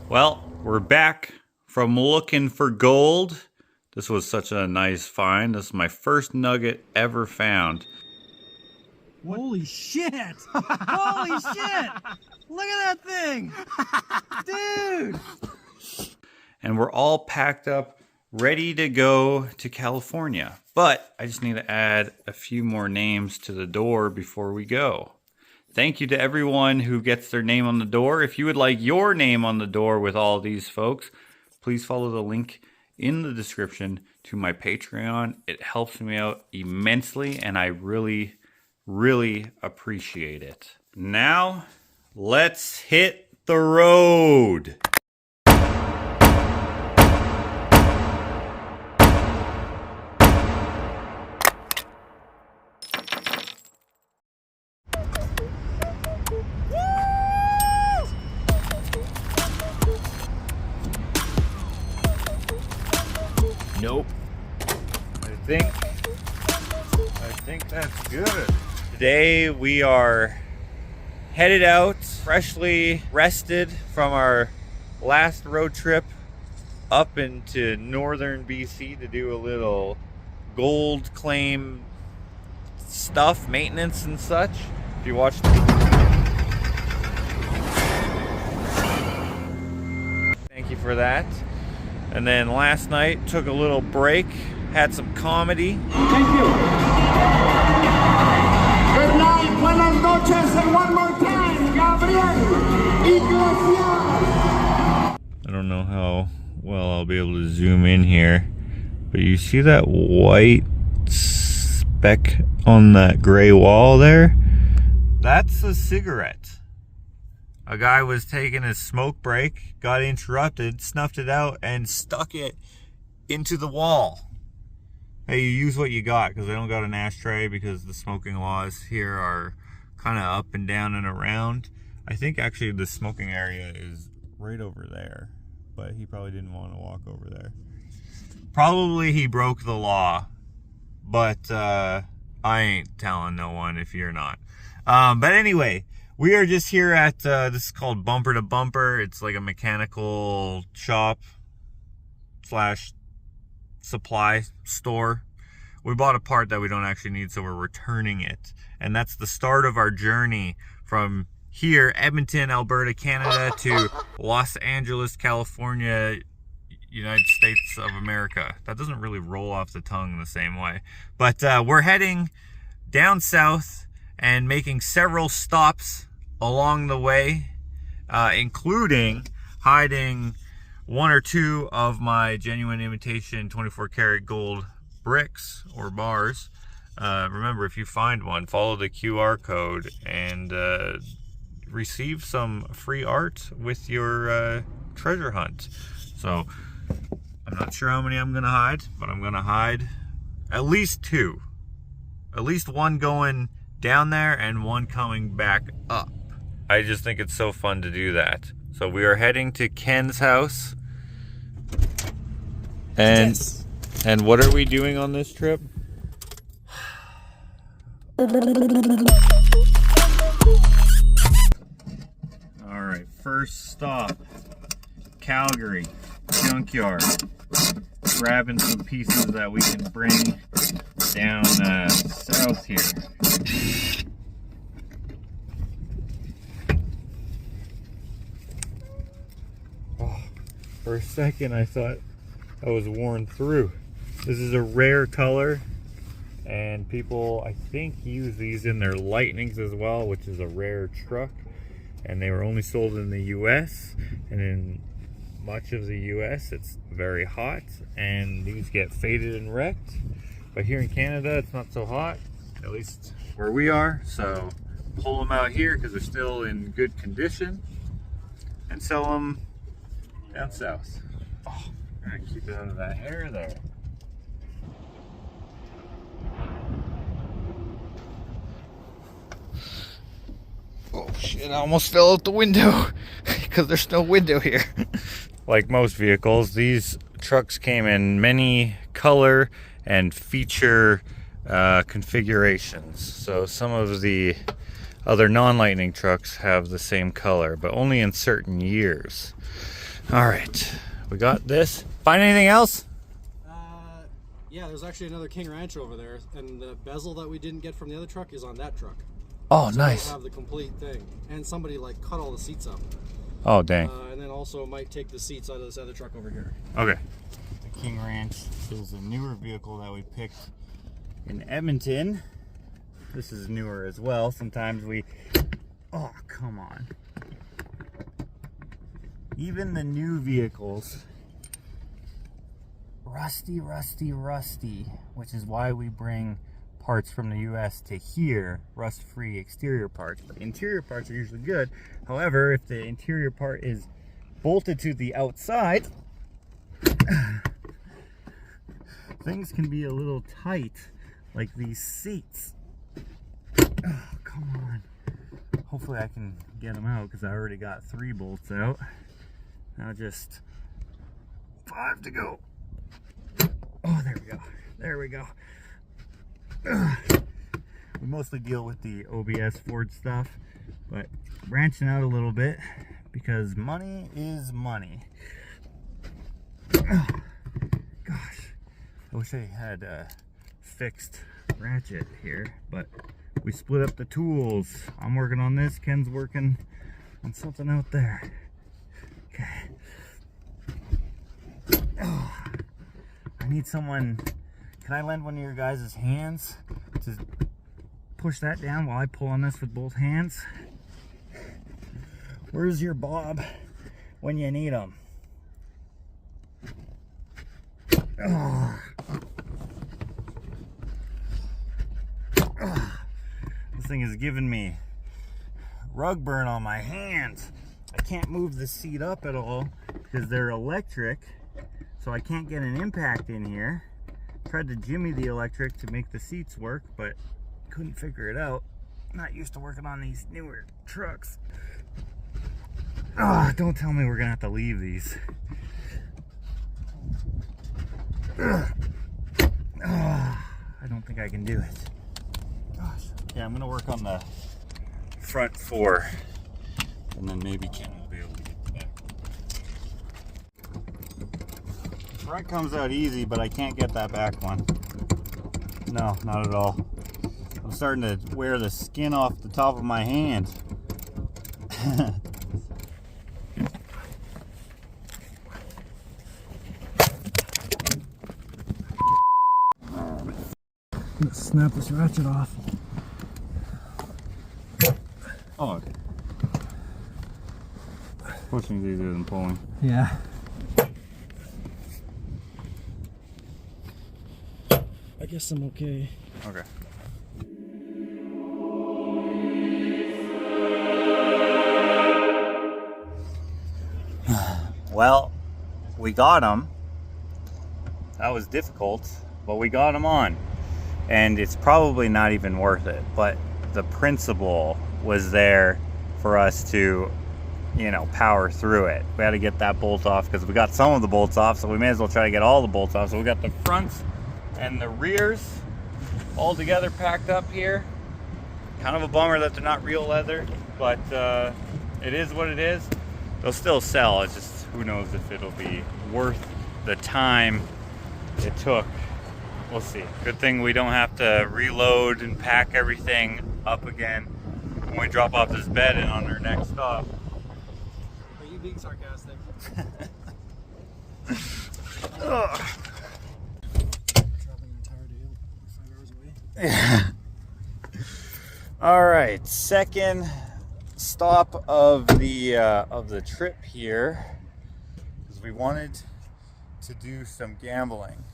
Well, we're back from looking for gold. This was such a nice find. This is my first nugget ever found. Holy shit! Holy shit! Look at that thing! Dude! And we're all packed up, ready to go to California. But I just need to add a few more names to the door before we go. Thank you to everyone who gets their name on the door. If you would like your name on the door with all these folks, please follow the link in the description to my Patreon. It helps me out immensely, and I really appreciate it. Now, let's hit the road. Nope. I think that's good. Today we are headed out, freshly rested from our last road trip up into northern BC to do a little gold claim stuff, maintenance and such. If you watched thank you for that. And then last night took a little break, had some comedy. Thank you. Good night, buenas noches, and one more time, Gabriel Iglesias. I don't know how well I'll be able to zoom in here, but you see that white speck on that gray wall there? That's a cigarette. A guy was taking a smoke break, got interrupted, snuffed it out, and stuck it into the wall. Hey, you use what you got, because I don't got an ashtray, because the smoking laws here are kind of up and down and around. I think actually the smoking area is right over there, but he probably didn't want to walk over there. Probably he broke the law, but I ain't telling no one if you're not. But anyway, we are just here at, this is called Bumperto Bumper. It's like a mechanical shop slash supply store. We bought a part that we don't actually need, so we're returning it. And that's the start of our journey from here, Edmonton, Alberta, Canada, to Los Angeles, California, United States of America. That doesn't really roll off the tongue the same way. But we're heading down south and making several stops along the way, including hiding one or two of my genuine imitation 24 karat gold bricks or bars. Remember, if you find one, follow the QR code and receive some free art with your treasure hunt. So I'm not sure how many I'm gonna hide, but I'm gonna hide at least two. At least one going down there and one coming back up. I just think it's so fun to do that. So we are heading to Ken's house. And yes. And what are we doing on this trip? Alright, first stop, Calgary Junkyard. Grabbing some pieces that we can bring down south here. For a second I thought I was worn through. This is a rare color, and people I think use these in their Lightnings as well, which is a rare truck, and they were only sold in the US, and in much of the US it's very hot and these get faded and wrecked. But here in Canada it's not so hot, at least where we are, so pull them out here because they're still in good condition and sell them down south. Oh, I'm gonna keep it out of that hair there. Oh shit, I almost fell out the window because there's no window here. Like most vehicles, these trucks came in many color and feature configurations. So some of the other non-Lightning trucks have the same color, but only in certain years. All right, we got this. Find anything else? Yeah, there's actually another King Ranch over there, and the bezel that we didn't get from the other truck is on that truck. Oh, so nice. We'll have the complete thing, and somebody like cut all the seats up. Oh, dang. And then also might take the seats out of this other truck over here. Okay. The King Ranch is a newer vehicle that we picked in Edmonton. This is newer as well. Sometimes we... Oh, come on. Even the new vehicles, rusty, which is why we bring parts from the US to here, rust-free exterior parts. But interior parts are usually good. However, if the interior part is bolted to the outside, things can be a little tight, like these seats. Oh, come on. Hopefully I can get them out because I already got 3 bolts out. Now just 5 to go. Oh, there we go. There we go. We mostly deal with the OBS Ford stuff, but branching out a little bit because money is money. Gosh, I wish I had a fixed ratchet here, but we split up the tools. I'm working on this, Ken's working on something out there. Okay. Oh, I need someone. Can I lend one of your guys' hands to push that down while I pull on this with both hands? Where's your Bob when you need him? Oh. Oh. This thing is giving me rug burn on my hands. I can't move the seat up at all because they're electric, so I can't get an impact in here. Tried to jimmy the electric to make the seats work, but couldn't figure it out. Not used to working on these newer trucks. Oh, don't tell me we're gonna have to leave these. Oh, I don't think I can do it. Gosh. Yeah, I'm gonna work on the front 4, and then maybe Ken will be able to get the back. Front comes out easy, but I can't get that back one. No, not at all. I'm starting to wear the skin off the top of my hand. Let's snap this ratchet off. Oh, okay. Pushing is easier than pulling. Yeah. I guess I'm okay. Okay. Well, we got them. That was difficult, but we got them on. And it's probably not even worth it, but the principle was there for us to, you know, power through it. We had to get that bolt off because we got some of the bolts off, so we may as well try to get all the bolts off. So we got the fronts and the rears all together packed up here. Kind of a bummer that they're not real leather, but it is what it is. They'll still sell. It's just who knows if it'll be worth the time it took. We'll see. Good thing we don't have to reload and pack everything up again when we drop off this bed in on our next stop. Are you being sarcastic? Ugh. Traveling an entire day, 5 hours away. Yeah. All right, second stop of the trip here, because we wanted to do some gambling.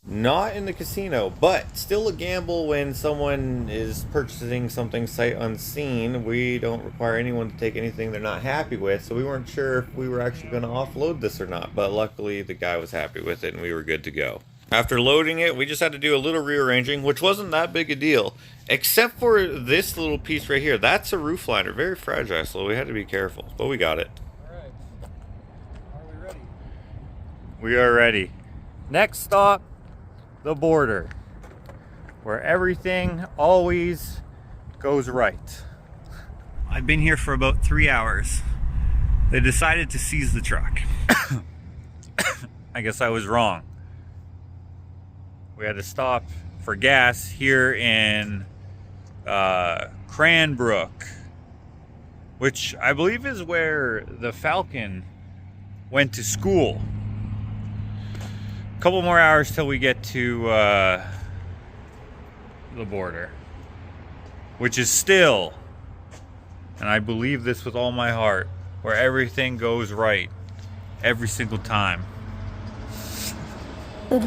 Not in the casino, but still a gamble when someone is purchasing something sight unseen. We don't require anyone to take anything they're not happy with, so we weren't sure if we were actually going to offload this or not, but luckily the guy was happy with it and we were good to go. After loading it, we just had to do a little rearranging, which wasn't that big a deal, except for this little piece right here. That's a roof liner, very fragile, so we had to be careful, but we got it. Alright. Are we ready? We are ready. Next stop, the border, where everything always goes right. I've been here for about 3 hours. They decided to seize the truck. I guess I was wrong. We had to stop for gas here in Cranbrook, which I believe is where the Falcon went to school. A couple more hours till we get to the border, which is still, and I believe this with all my heart, where everything goes right every single time. The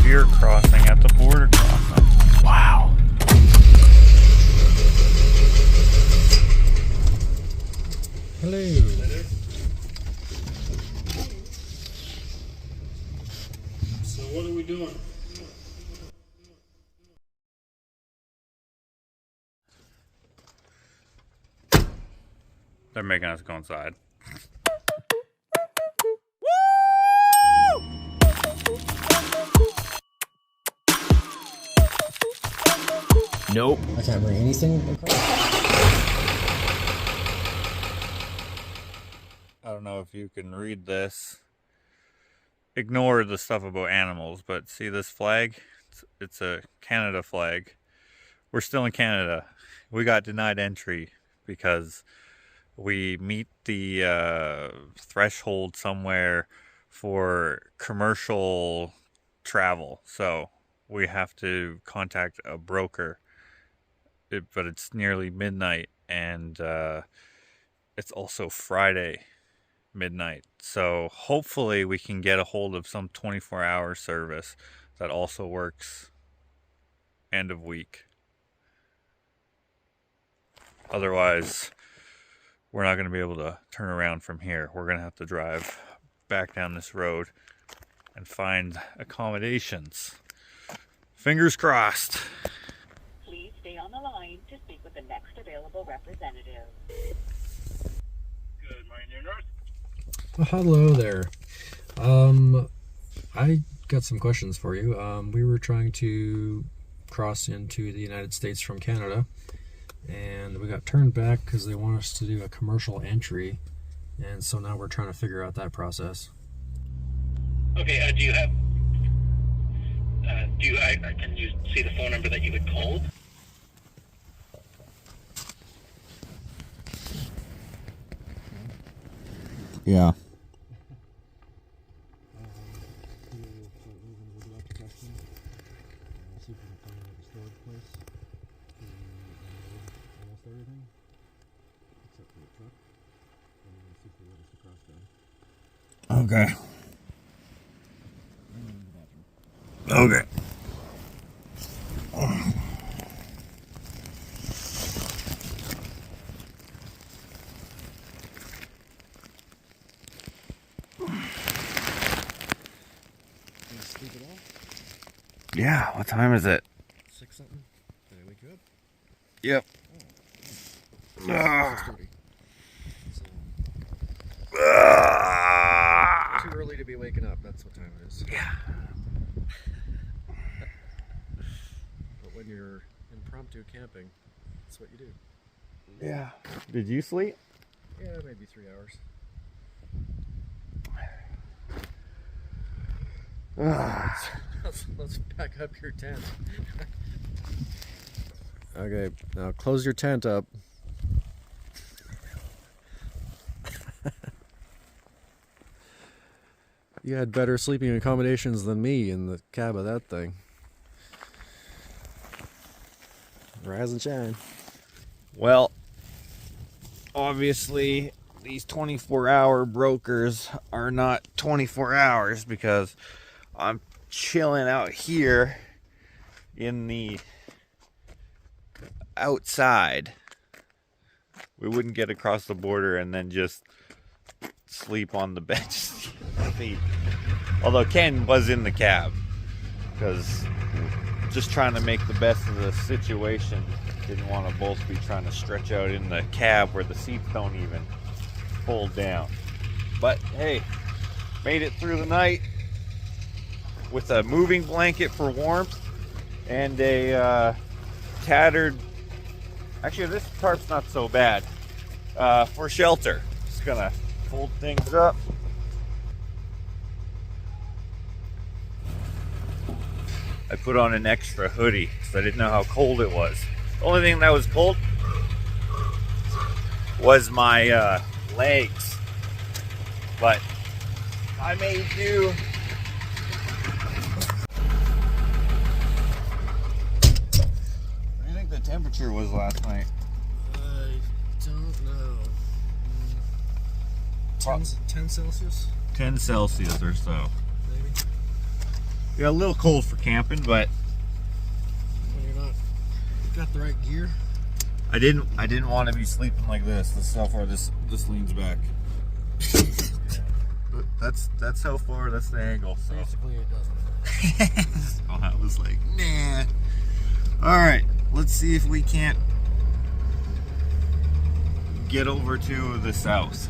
deer crossing at the border crossing. Wow. Hello. So what are we doing? They're making us go inside. Nope. I can't bring anything across. I don't know if you can read this. Ignore the stuff about animals, but see this flag? It's a Canada flag. We're still in Canada. We got denied entry because we meet the threshold somewhere for commercial travel. So we have to contact a broker. But it's nearly midnight, and it's also Friday midnight. So hopefully we can get a hold of some 24-hour service that also works end of week. Otherwise, we're not going to be able to turn around from here. We're going to have to drive back down this road and find accommodations. Fingers crossed. Please stay on the line to speak with the next available representative. Good morning, New North. Hello there. I got some questions for you. We were trying to cross into the United States from Canada, and we got turned back because they want us to do a commercial entry, and so now we're trying to figure out that process. Okay, do you have, can you see the phone number that you had called? Yeah. Okay. Okay. Yeah, what time is it? 6 something? Did I wake you up? Yep. Oh. 6:30. Too early to be waking up, that's what time it is. Yeah. But when you're impromptu camping, that's what you do. Yeah. Did you sleep? Yeah, maybe 3 hours. Let's pack up your tent. Okay, now close your tent up. You had better sleeping accommodations than me in the cab of that thing. Rise and shine. Well, obviously, these 24-hour brokers are not 24 hours because I'm chilling out here in the outside. We wouldn't get across the border and then just sleep on the bench. Although Ken was in the cab because just trying to make the best of the situation. Didn't want to both be trying to stretch out in the cab where the seats don't even fold down. But hey, made it through the night with a moving blanket for warmth and a tattered, actually this tarp's not so bad, for shelter. Just gonna fold things up. I put on an extra hoodie because I didn't know how cold it was. The only thing that was cold was my legs, but I made do. What do you think the temperature was last night? I don't know. 10 Celsius? 10 Celsius or so. Maybe. Yeah, a little cold for camping, but When you're not got the right gear. I didn't want to be sleeping like this. This is how far this leans back. But that's how far. That's the angle. So. Basically, it doesn't. So I was like, nah. All right, let's see if we can't get over to the south.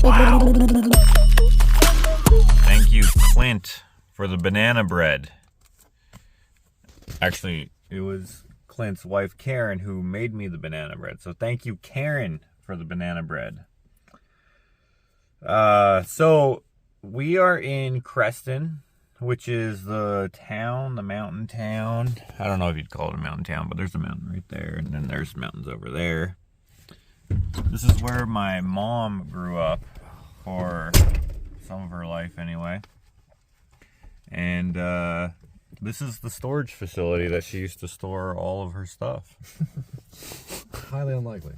Wow. Thank you, Clint, for the banana bread. Actually, it was Clint's wife, Karen, who made me the banana bread. So thank you, Karen, for the banana bread. So we are in Creston, which is the town, the mountain town. I don't know if you'd call it a mountain town, but there's a mountain right there, and then there's mountains over there. This is where my mom grew up for some of her life anyway. And this is the storage facility that she used to store all of her stuff. Highly unlikely.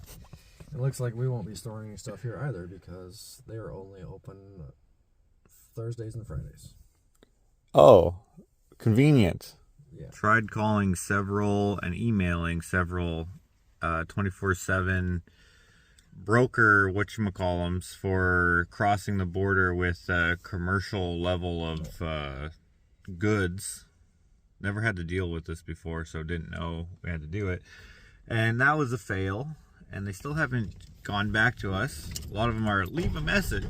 It looks like we won't be storing any stuff here either because they are only open Thursdays and Fridays. Oh, convenient. Yeah. Tried calling several and emailing several 24/7 broker whatchamacallums for crossing the border with a commercial level of goods. Never had to deal with this before, so didn't know we had to do it. And that was a fail. And they still haven't gone back to us. A lot of them are, leave a message,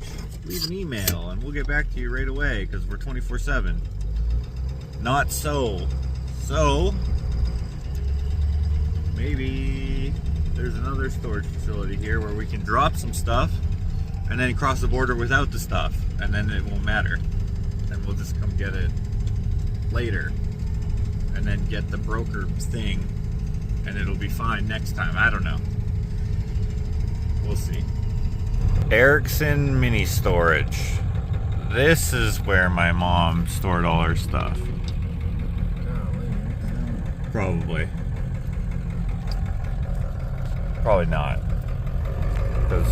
leave an email, and we'll get back to you right away because we're 24/7. Not so. So, maybe there's another storage facility here where we can drop some stuff and then cross the border without the stuff, and then it won't matter. And we'll just come get it later and then get the broker thing, and it'll be fine next time. I don't know. We'll see. Erickson Mini Storage. This is where my mom stored all her stuff. Probably. Probably not. Because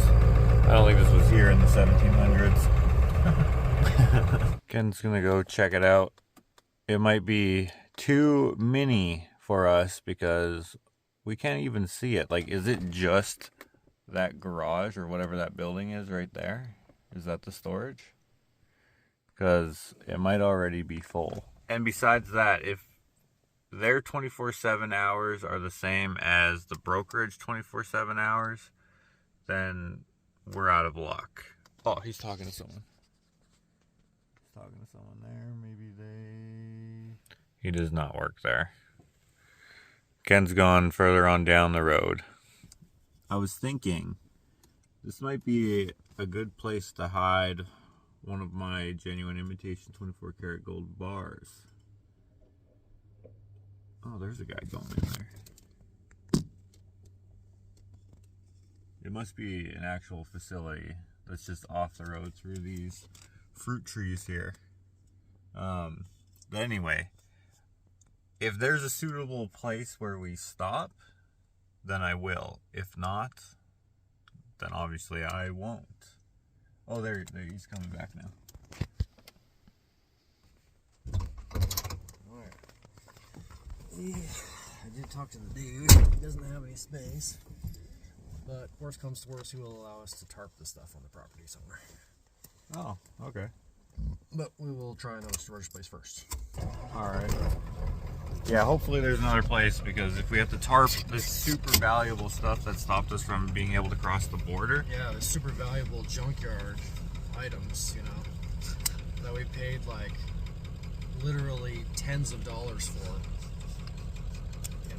I don't think this was here in the 1700s. Ken's gonna go check it out. It might be too mini for us because we can't even see it. Like, is it just that garage or whatever that building is right there? Is that the storage? Because it might already be full. And besides that, if their 24/7 hours are the same as the brokerage 24/7 hours, then we're out of luck. Oh, he's talking to someone. He's talking to someone there. Maybe they... He does not work there. Ken's gone further on down the road. I was thinking this might be a good place to hide one of my genuine imitation 24 karat gold bars. Oh, there's a guy going in there. It must be an actual facility that's just off the road through these fruit trees here. But anyway, if there's a suitable place where we stop, then I will. If not, then obviously I won't. Oh, there he's coming back now. Alright. Yeah, I did talk to the dude. He doesn't have any space. But worst comes to worst, he will allow us to tarp the stuff on the property somewhere. Oh, okay. But we will try another storage place first. Alright. Yeah, hopefully there's another place, because if we have to tarp this super valuable stuff that stopped us from being able to cross the border. Yeah, the super valuable junkyard items, you know, that we paid like literally tens of dollars for, you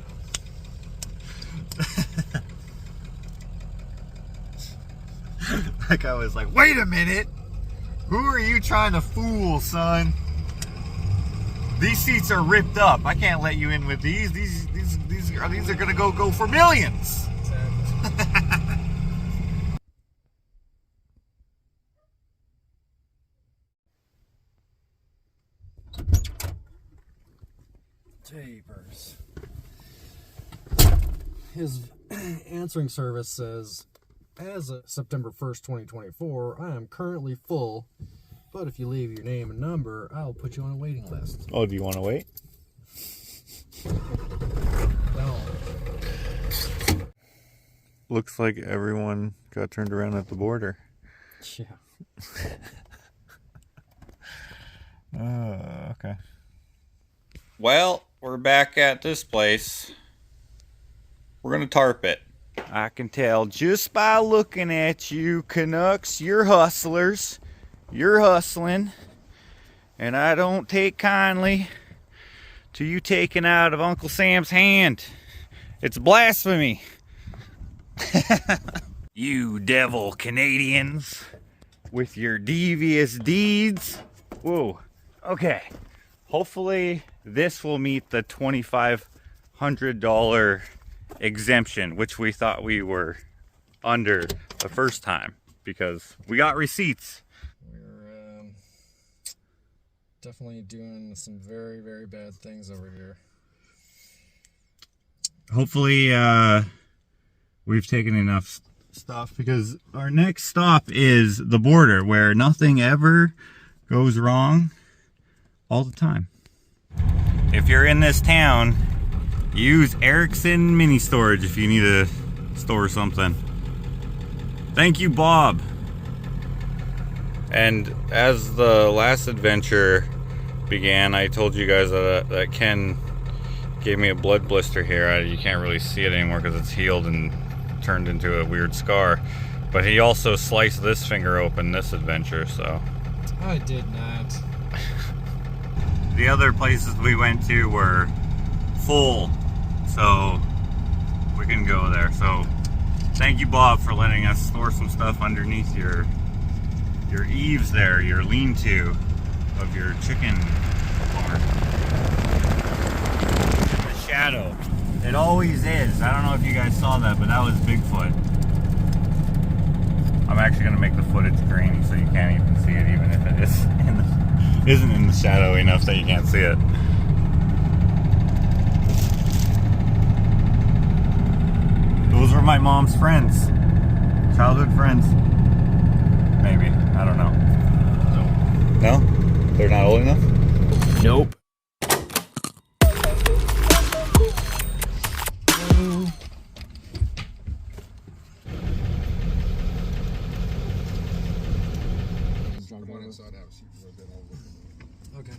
know. That guy was like, wait a minute, who are you trying to fool, son? These seats are ripped up. I can't let you in with these. These are gonna go for millions. Tapers. His answering service says, as of September 1st, 2024, I am currently full, but if you leave your name and number, I'll put you on a waiting list. Oh, do you want to wait? No. Looks like everyone got turned around at the border. Yeah. Okay. Well, we're back at this place. We're gonna tarp it. I can tell just by looking at you, Canucks, you're hustlers. You're hustling. And I don't take kindly to you taking out of Uncle Sam's hand. It's blasphemy. You devil Canadians with your devious deeds. Whoa. Okay. Hopefully this will meet the $2,500 exemption, which we thought we were under the first time, because we got receipts. We're definitely doing some very, very bad things over here. Hopefully we've taken enough stuff, because our next stop is the border, where nothing ever goes wrong all the time. If you're in this town, use Erickson Mini Storage if you need to store something. Thank you, Bob. And as the last adventure began, I told you guys that Ken gave me a blood blister here. You can't really see it anymore because it's healed and turned into a weird scar. But he also sliced this finger open this adventure, so. I did not. The other places we went to were full, so we couldn't go there. So thank you, Bob, for letting us store some stuff underneath your eaves there, your lean-to of your chicken barn. In the shadow. It always is. I don't know if you guys saw that, but that was Bigfoot. I'm actually going to make the footage grainy so you can't even see it, even if it isn't in the shadow enough that you can't see it. Those were my mom's friends. Childhood friends. Maybe. I don't know. No? They're not old enough? Nope. Okay.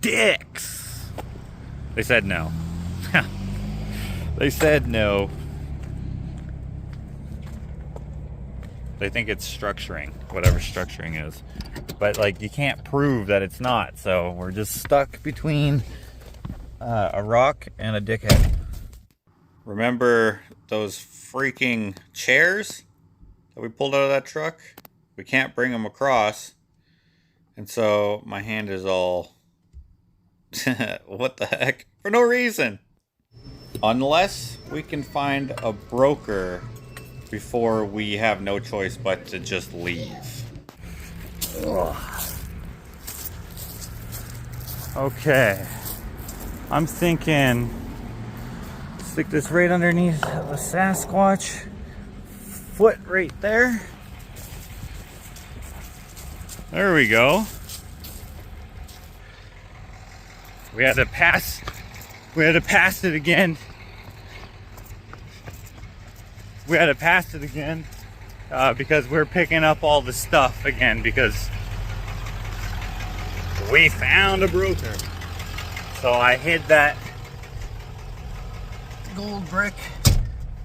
Dicks! They said no. They said no. They think it's structuring, whatever structuring is. But like, you can't prove that it's not, so we're just stuck between a rock and a dickhead. Remember those freaking chairs that we pulled out of that truck? We can't bring them across, and so my hand is all what the heck, for no reason, unless we can find a broker before we have no choice but to just leave. Ugh. Okay, I'm thinking stick this right underneath the Sasquatch foot right there. There we go. We had to pass it again we had to pass it again because we're picking up all the stuff again because we found a broker. So I hid that gold brick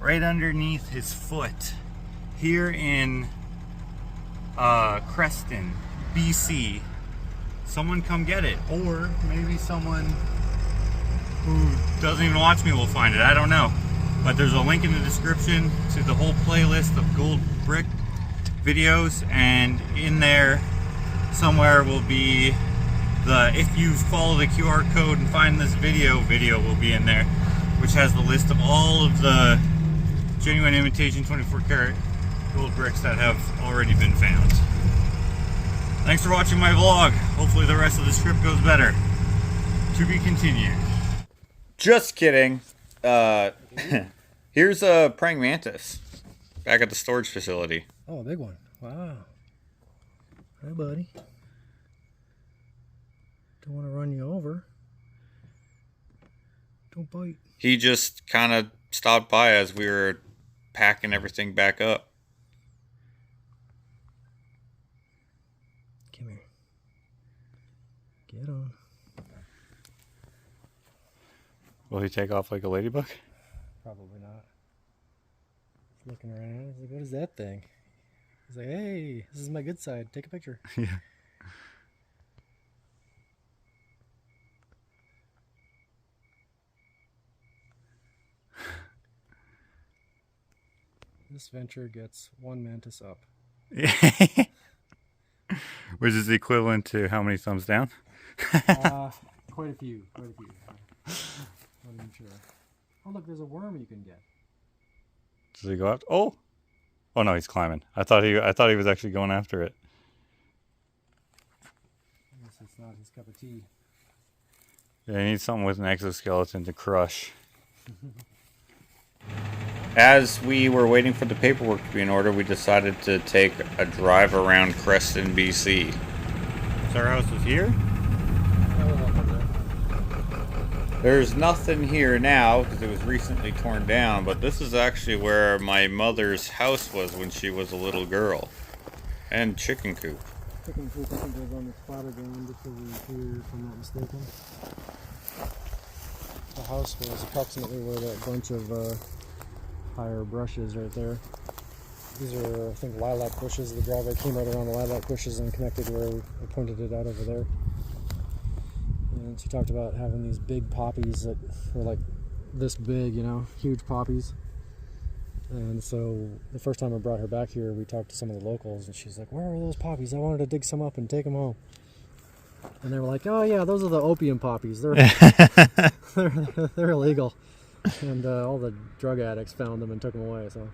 right underneath his foot here in Creston BC. Someone come get it, or maybe someone who doesn't even watch me will find it. I don't know, but there's a link in the description to the whole playlist of gold brick videos, and in there somewhere will be the if you follow the QR code and find this video will be in there, which has the list of all of the genuine imitation 24 karat gold bricks that have already been found. Thanks for watching my vlog. Hopefully the rest of this trip goes better. To be continued. Just kidding. Here's a praying mantis back at the storage facility. Oh, a big one. Wow. Hi, buddy. Don't want to run you over. Don't bite. He just kind of stopped by as we were packing everything back up. Come here. Get on. Will he take off like a ladybug? Probably not. He's looking around. He's like, what is that thing? He's like, hey, this is my good side. Take a picture. Yeah. This venture gets one mantis up. Which is equivalent to how many thumbs down? Quite a few. Not even sure. Oh, look, there's a worm you can get. Does he go up? Oh! Oh no, he's climbing. I thought he was actually going after it. I guess it's not his cup of tea. Yeah, he needs something with an exoskeleton to crush. As we were waiting for the paperwork to be in order, we decided to take a drive around Creston, BC. So our house was here? There's nothing here now because it was recently torn down, but this is actually where my mother's house was when she was a little girl. And chicken coop. Chicken coop, I think, was on the spotted ground just over here, if I'm not mistaken. The house was approximately where that bunch of higher brushes right there. These are, I think, lilac bushes. The driveway came right around the lilac bushes and connected where we pointed it out over there. And she talked about having these big poppies that were like this big, you know, huge poppies. And so the first time I brought her back here, we talked to some of the locals, and she's like, where are those poppies? I wanted to dig some up and take them home. And they were like, oh yeah, those are the opium poppies. They're they're illegal. And all the drug addicts found them and took them away. So.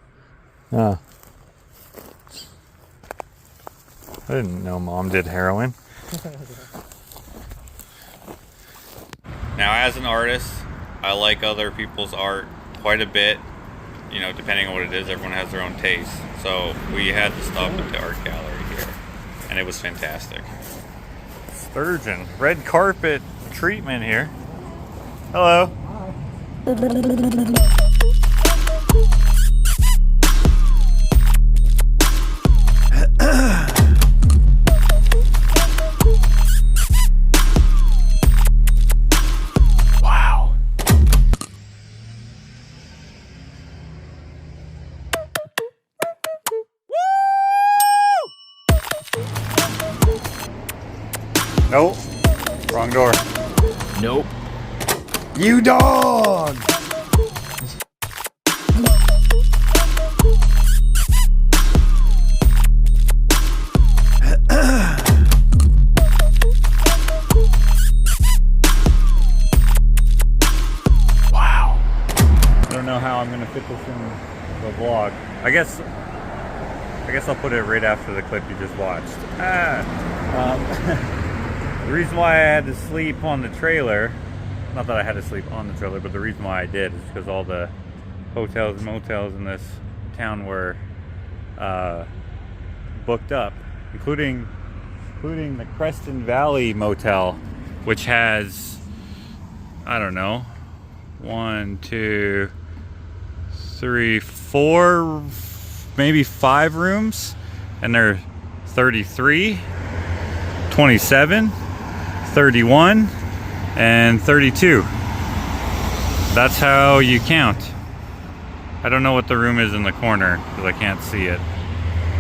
Oh. I didn't know Mom did heroin. Now, as an artist, I like other people's art quite a bit. You know, depending on what it is, everyone has their own taste. So we had to stop at the art gallery here, and it was fantastic. Sturgeon, red carpet treatment here. Hello. Wow. Nope. Wrong door. Nope. You dog! Wow. I don't know how I'm gonna fit this in the vlog. I guess I'll put it right after the clip you just watched. The reason why I had to sleep on the trailer, not that I had to sleep on the trailer, but the reason why I did is because all the hotels and motels in this town were booked up, including the Creston Valley Motel, which has, I don't know, 1, 2, 3, 4 4, maybe 5 rooms, and they're 33, 27, 31, and 32. That's how you count. I don't know what the room is in the corner because I can't see it,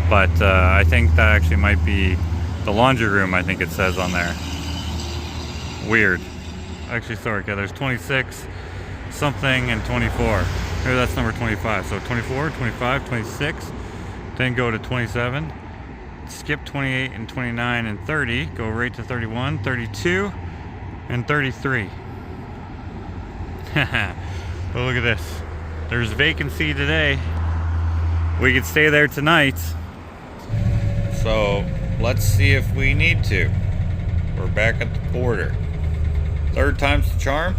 but I think that actually might be the laundry room. I think it says on there. Weird. Actually, sorry, okay, there's 26 something and 24. Maybe that's number 25. So 24, 25, 26, then go to 27, skip 28 and 29 and 30, go right to 31, 32, and 33. But look at this. There's vacancy today. We could stay there tonight. So let's see if we need to. We're back at the border. 3rd time's the charm.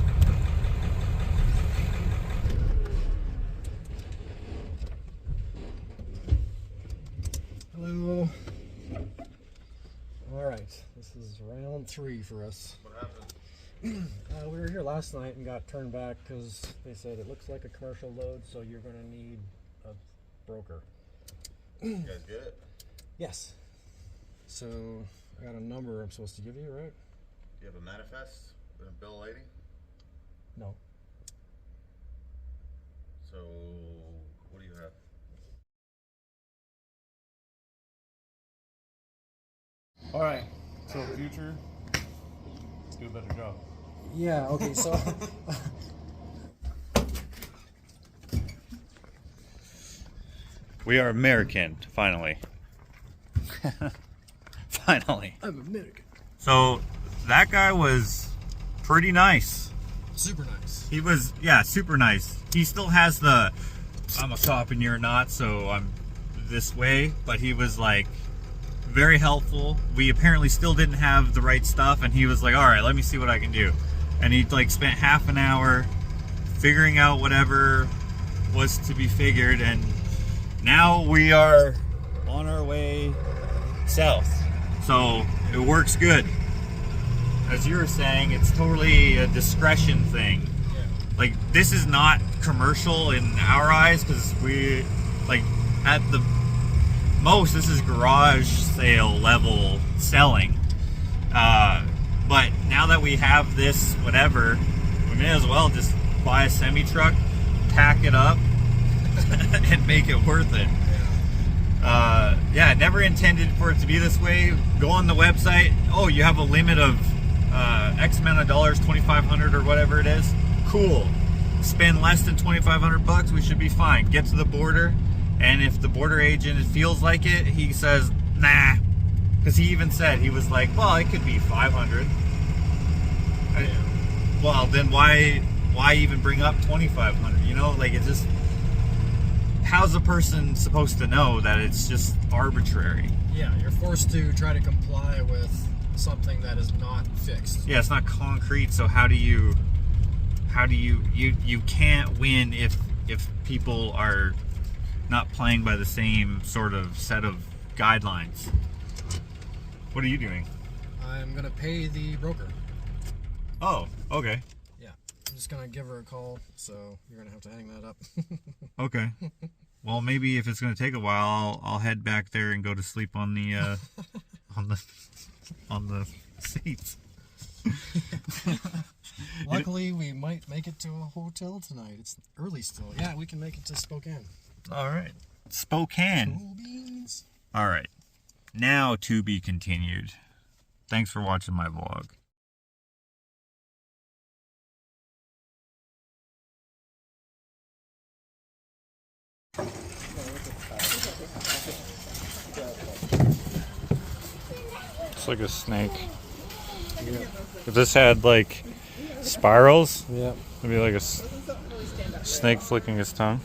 Hello. All right, this is round 3 for us. What happened? We were here last night and got turned back because they said it looks like a commercial load, so you're going to need a broker. You guys get it? Yes. So I got a number I'm supposed to give you, right? You have a manifest and a bill of lading? No. So what do you have? All right. So future, do a better job. Yeah, okay, so We are American, finally. Finally. I'm American. So that guy was pretty nice. Super nice. He was, yeah, super nice. He still has the, I'm a cop and you're not, so I'm this way. But he was like very helpful. We apparently still didn't have the right stuff, and he was like, all right, let me see what I can do. And he like spent half an hour figuring out whatever was to be figured, and now we are on our way south. So it works good. As you were saying, it's totally a discretion thing. Yeah. Like, this is not commercial in our eyes, because we, like, at the most, this is garage sale level selling. But now that we have this, whatever, we may as well just buy a semi-truck, tack it up, and make it worth it. Yeah, never intended for it to be this way. Go on the website. Oh, you have a limit of X amount of dollars, 2,500 or whatever it is. Cool. Spend less than 2,500 bucks, we should be fine. Get to the border, and if the border agent feels like it, he says, nah. Because he even said, he was like, well, it could be 500. Well, then why even bring up 2,500? You know, like, it's just, how's a person supposed to know that it's just arbitrary? Yeah, you're forced to try to comply with something that is not fixed. Yeah, it's not concrete, so how do you can't win if people are not playing by the same sort of set of guidelines. What are you doing? I'm gonna pay the broker. Oh, okay. Yeah, I'm just gonna give her a call, so you're gonna have to hang that up. Okay. Well, maybe if it's going to take a while, I'll head back there and go to sleep on the on the seats. Luckily, we might make it to a hotel tonight. It's early still. Yeah, we can make it to Spokane. All right. Spokane. Cool beans. All right. Now to be continued. Thanks for watching my vlog. It's like a snake. If this had like spirals, Yeah. it'd be like a snake flicking his tongue.